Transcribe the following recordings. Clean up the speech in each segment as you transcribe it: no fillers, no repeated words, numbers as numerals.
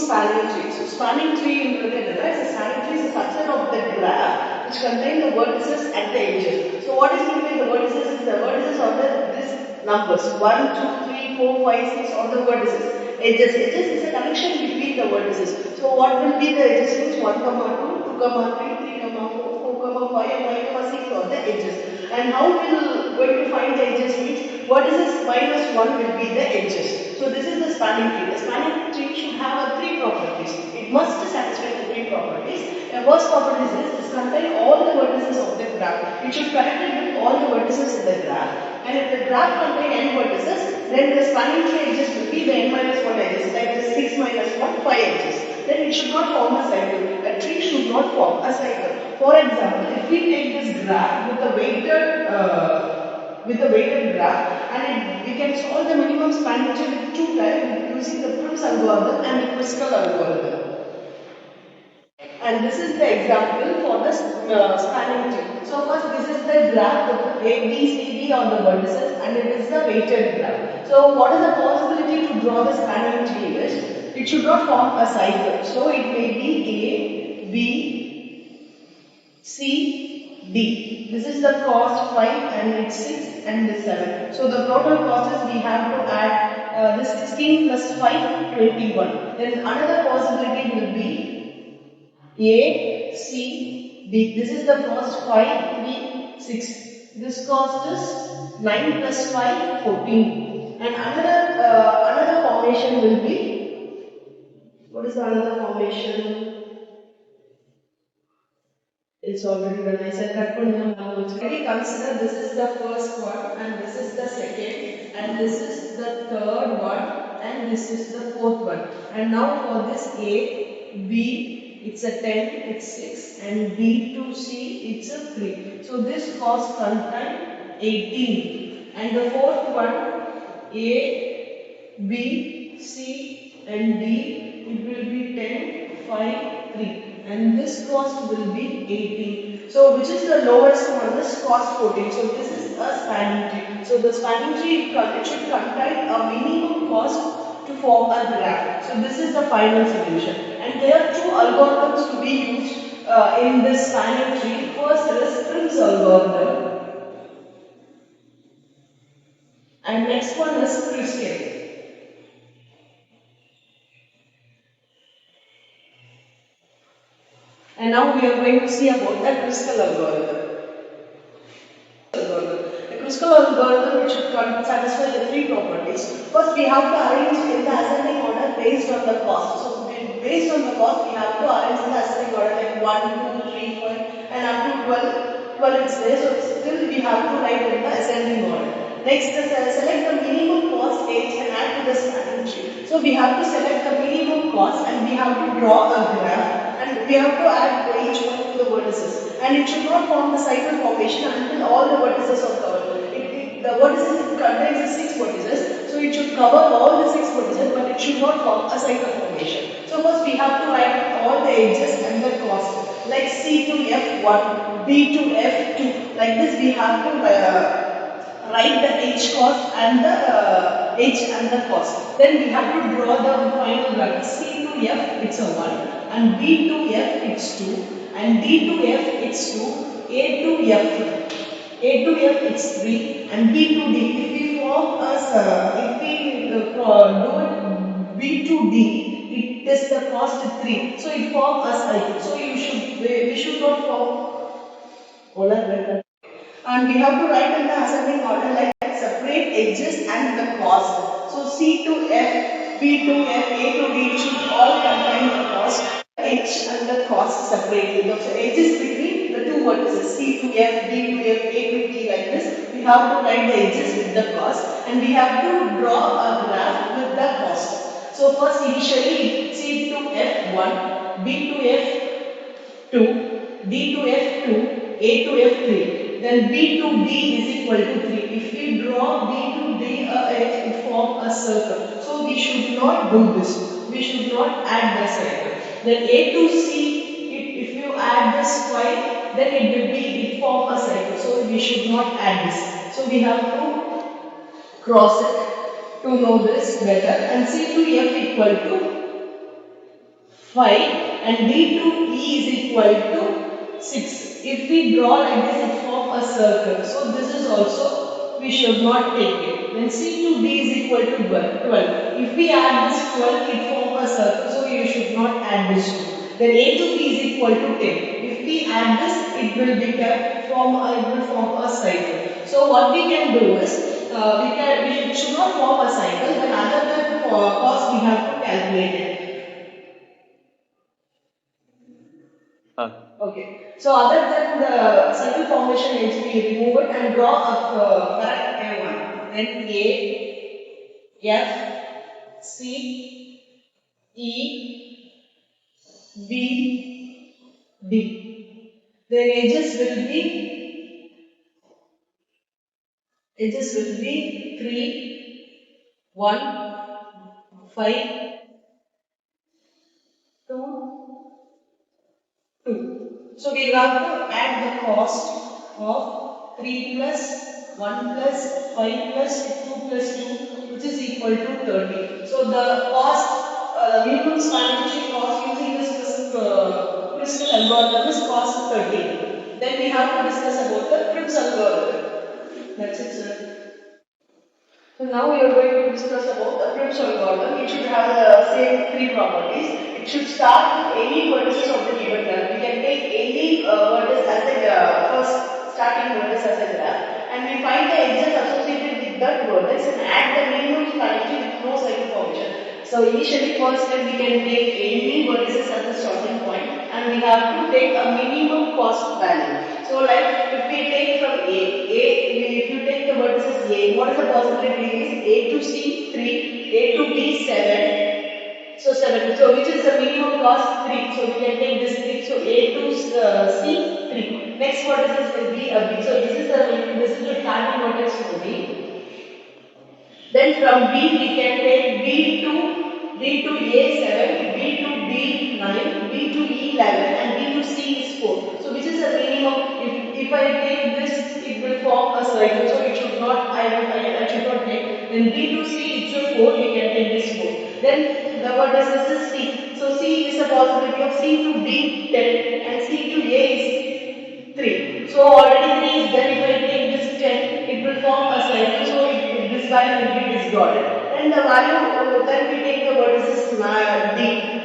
spanning tree. So spanning tree is a spanning tree is a subset of the graph which contain the vertices at the edges. So what is meant by the vertices is the vertices of these numbers 1, 2, 3, 4, 5, 6 or the vertices. Edges is a connection between the vertices. So what will be the edges? Means 1, 2, 2, 3, 3, 4, 4, 5 and 5, 6 are the edges. And how we will going to find the edges means vertices minus 1 will be the edges. So this is the spanning tree. The spanning tree should have three properties. It must satisfy the three properties. The first property is this contain all the vertices of the graph. It should connect it with all the vertices in the graph. And if the graph contains n vertices, then the spanning tree edges will be the n minus 1 edges. That is 6 minus 1, 5 edges. Then it should not form a cycle. A tree should not form a cycle. For example, if we take this graph with a weighted graph and we can solve the minimum spanning tree with two types using the Prim's algorithm and the Kruskal algorithm. And this is the example for the spanning tree. So first this is the graph with A, B, C, D on the vertices and it is the weighted graph. So what is the possibility to draw the spanning tree is, it should not form a cycle. So it may be A, B, C, D. This is the cost 5 and it's 6 and this 7. So the total cost is we have to add this 16 plus 5, 21. Then another possibility will be A, C, D. This is the cost 5, 3, 6. This cost is 9 plus 5, 14. And another formation will be, what is the another formation? It's already done. I said cut already consider this is the first one and this is the second and this is the third one and this is the fourth one. And now for this A, B, it's a 10, it's 6 and B to C, it's a 3. So this cost contain 18 and the fourth one A, B, C and D, it will be 10, 5, 3 and this cost will be 18. So which is the lowest one? This cost 14. So this is a spanning tree. So the spanning tree it should contain a minimum cost to form a graph. So this is the final solution. And there are two algorithms to be used in this spanning tree. First is Prim's algorithm and next one is Kruskal. And now we are going to see about the Kruskal algorithm. The Kruskal algorithm should satisfy the three properties. First, we have to arrange in the ascending order based on the cost. So, based on the cost, we have to arrange in the ascending order like 1, 2, 3, 4, and up to 12. 12 is there, so still we have to write in the ascending order. Next, select the minimum cost age and add to the spanning tree. So, we have to select the minimum cost and we have to draw a graph and we have to add each one to the vertices. And it should not form the cycle formation until all the vertices are covered. The vertices contains the 6 vertices, so it should cover all the 6 vertices, but it should not form a cycle formation. So first we have to write all the edges and the cost, like C to F1, B to F2. Like this we have to write the H cost and the H and the cost. Then we have to draw the final bracket. C to F it's a 1 and B to F it's 2 and D to F it's 2, A to F it's 3 and B to D. If we form if we do it B to D, it is the cost 3. So it forms a cycle. So we should not form. And we have to write in the ascending order like separate edges and the cost. So C to F, B to F, A to D should all contain the cost. H and the cost separately. So edges between the two vertices C to F, B to F, A to D like this. We have to write the edges with the cost and we have to draw a graph with the cost. So first initially C to F1, B to F2, D to F2, A to F3. Then B to D is equal to 3. If we draw B to D it forms a circle. So we should not do this. We should not add the circle. Then A to C, if you add this 5, then it form a cycle. So we should not add this. So we have to cross it to know this better. And C to F equal to 5 and D to E is equal to 6. If we draw like this, it forms a circle. So this is also, we should not take it. Then C to D is equal to 12. If we add this 12, it forms a circle. So you should not add this 2. Then A to B is equal to 10. If we add this, it will form a cycle. So what we can do is, we should not form a cycle. Then other than cost, we have to calculate it. Okay. So other than the cycle formation edge, we remove it and draw a correct A1. Then A, F, C, E, B, D. Then edges will be 3, 1, 5, 2, 2. So we have to add the cost of 3 plus 1 plus 5 plus 2 plus 2, which is equal to 30. So the minimum spanning tree cost using this Kruskal algorithm is cost 30. Then we have to discuss about the Prim's algorithm. That's it, sir. So now we are going to discuss about the Prim algorithm. It should have the same three properties. It should start with any vertices of the given graph. We can take any vertex as a first starting vertex as a graph, and we find the edges associated with that vertex and add the minimum quantity with no cycle formation. So initially, first step we can take any vertices as the starting point, and we have to take a minimum cost value. So like if we take from if you take the vertices A, what is the possibility is A to C 3, A to B 7. So 7. So which is the minimum cost 3. So we can take this 3. So A to C 3. Next vertices will be a B. So this is the starting vertex for B. Then from B we can take B to A7, B to D9, B to E11 and B to C is 4. So which is the minimum? If I take this, it will form a cycle. So it should not, I should not take. Then B to C it should 4, we can take this 4. Then the vertices is C. So C is a possibility of C to D 10 and C to A is 3. So already 3 is there. If I take this 10, it will form a cycle. So this value will be discarded. And the value, then we take the vertices D.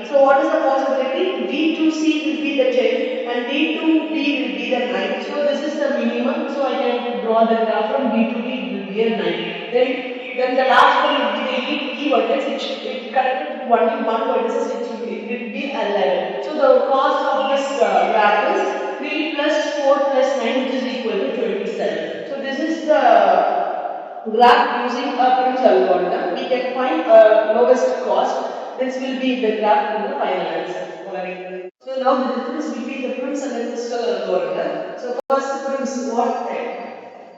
So what is the possibility? D to C will be the 10 and D to B will be the 9. So this is the minimum. So I can draw the graph from D to D, it will be a 9. Then the last one will be the E vertex. It connected only one vertex, it will be 11. So the cost of this graph is 3 plus 4 plus 9, which is equal to 27. So this is the graph using a Prim's algorithm. We can find a lowest cost. This will be the graph in the final answer. Alright. So now the difference between the Prim's and the Kruskal algorithm. So first Prim's,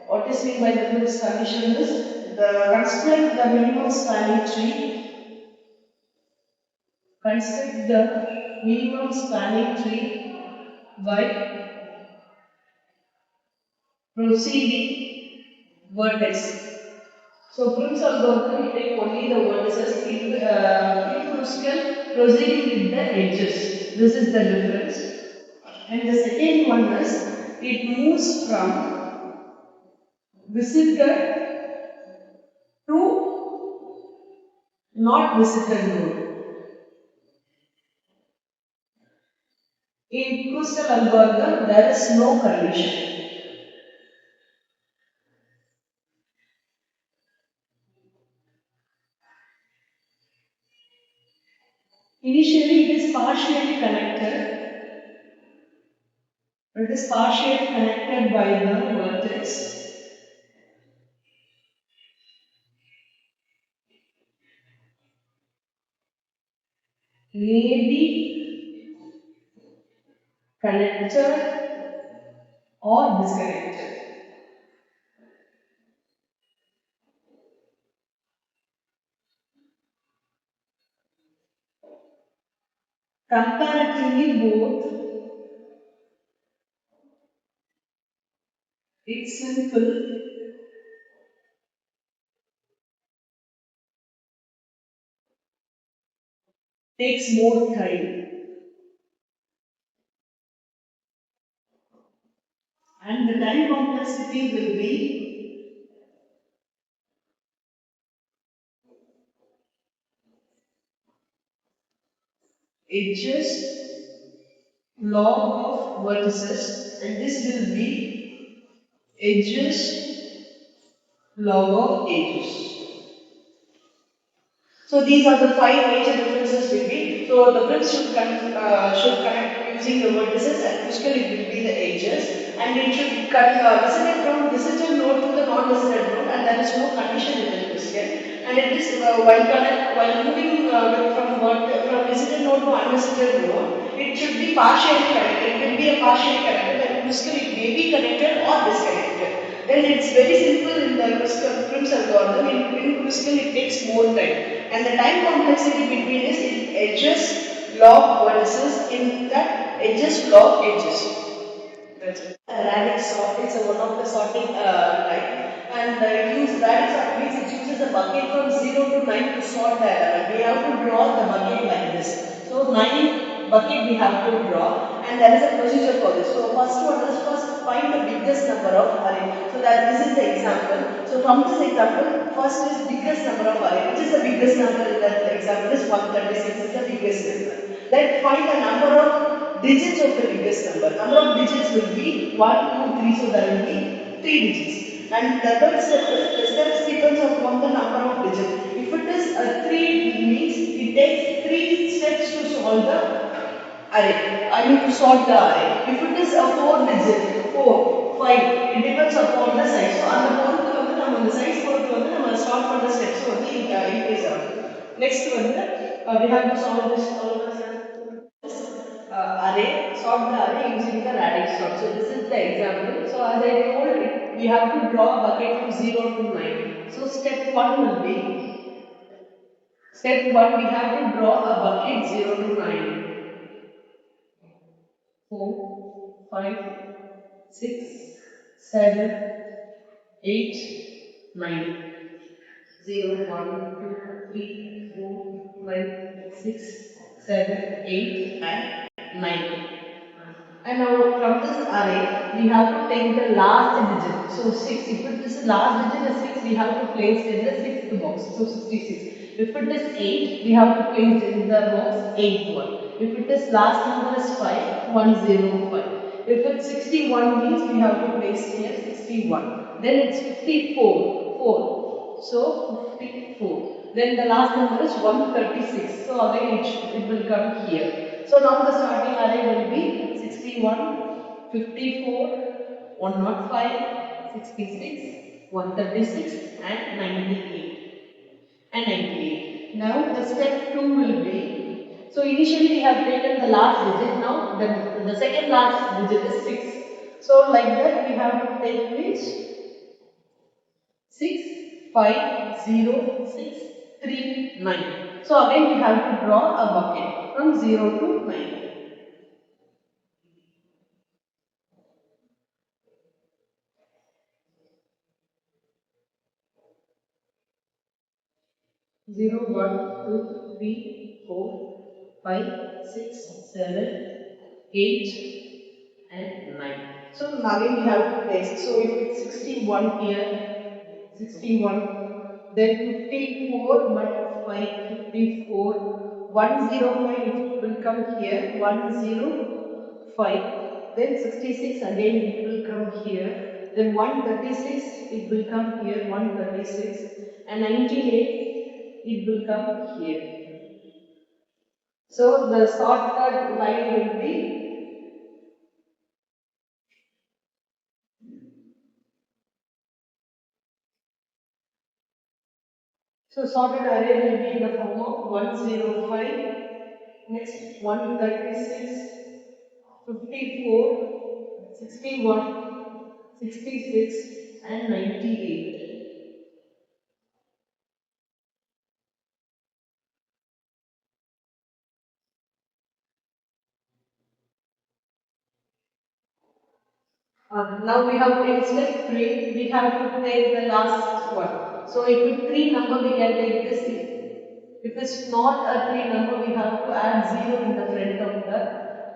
what is meant by the Prim's condition is construct the minimum spanning tree. Construct the minimum spanning tree by proceeding vertex. So Prim's algorithm, we take only the vertices. In Kruskal, proceeding with the edges. This is the difference. And the second one is, it moves from visited to not visited node. In Kruskal algorithm, there is no condition. Initially, it is partially connected. It is partially connected by the vertex. May be connected or disconnected. Comparatively, both it's simple, takes more time. And the time complexity will be edges log of vertices, and this will be edges log of edges. So these are the five major differences between. So the Prim should connect using the vertices, and Kruskal it will be the edges, and it should visited node to the non-visited node, and there is no condition in the Kruskal. And it is while moving from visited node to unvisited node, it should be partially connected. It will be a partially connected, and Kruskal it may be connected or disconnected. Then it's very simple in the Prim's algorithm. In Kruskal it takes more time, and the time complexity between is in edges log vertices, in that edges log edges. That's it. Radix sort, it's one of the sorting type, and Radix sort means it uses a bucket from 0 to 9 to sort the element. We have to draw the bucket like this. So 9 bucket we have to draw, and there is a procedure for this. So first one is first find the biggest number of array. So that this is the example. So from this example, first is biggest number of array. Which is the biggest number in that example is 136 is the biggest number. Then find the number of digits of the biggest number. Number of digits will be 1, 2, 3, so there will be 3 digits. And the third step is the steps depends upon the number of digits. If it is a 3 means it takes 3 steps to solve the array. I need to sort the array. If it is a 4 digit, 4, 5, it depends upon the size. So அந்த பொறுத்து வந்து நம்ம அந்த size பொறுத்து வந்து நம்ம solve பண்ற steps வந்து increase ஆகும். Next வந்து we have to solve this array, sort the array using the radix sort. So this is the example. So as I told, we have to draw a bucket from 0 to 9. So step 1 we have to draw a bucket 0 to 9. 4, 5, 6, 7, 8, 9. 0, 1, 2, 3, 4, 5, 6, 7, 8, and 9. And now from this array, we have to take the last digit. So 6, if it is last digit is 6, we have to place in the 6th box. So 66. If it is 8, we have to place in the box 8 1. If it is last number is 5, 105. If it's 61 means we have to place here 61. Then it's 54, 4. So 54. Then the last number is 136. So again it will come here. So now the starting array will be 61, 54, 105, 66, 136 and 98 and 98. Now the step 2 will be, so initially we have taken the last digit, now the second last digit is 6. So like that we have to take which 6, 5, 0, 6, 3, 9. So again we have to draw a bucket from 0 to 9. 0, 1, 2, 3, 4, 5, 6, 7, 8 and 9. So now again we have to place. So if it's 61 here, 61, then 54 but 5, 54, 105 will come here, 105, then 66 again it will come here, then 136 it will come here, 136 and 98 it will come here. So the sorted line will be, so sorted array will be in the form of 105, next 136, 54, 61, 66 and 98. Now we have in step 3, we have to take the last one. So if it's 3 number, we can take this. If it's not a 3 number, we have to add 0 in the front of that.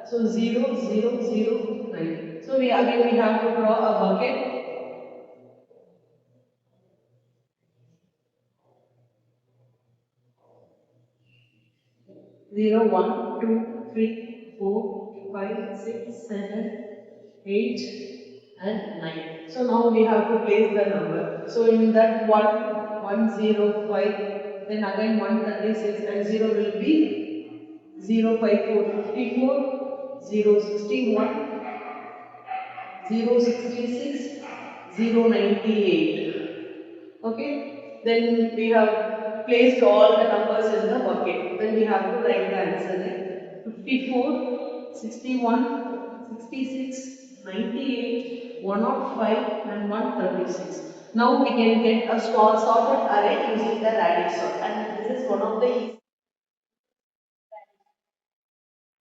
So 0, 0, 0, 9. 9. So we have to draw a bucket. 0, 1, 2, 3, 4, 5, 6, 7, 8 and 9. So now we have to place the number. So in that 105, then again 136 and 0 will be 054, 54, 061, 066, 098. Okay, then we have placed all the numbers in the bucket. Then we have to write the answer like 54, 61, 66, 98, 105 and 136. Now we can get a sorted array using the radix sort, and this is one of the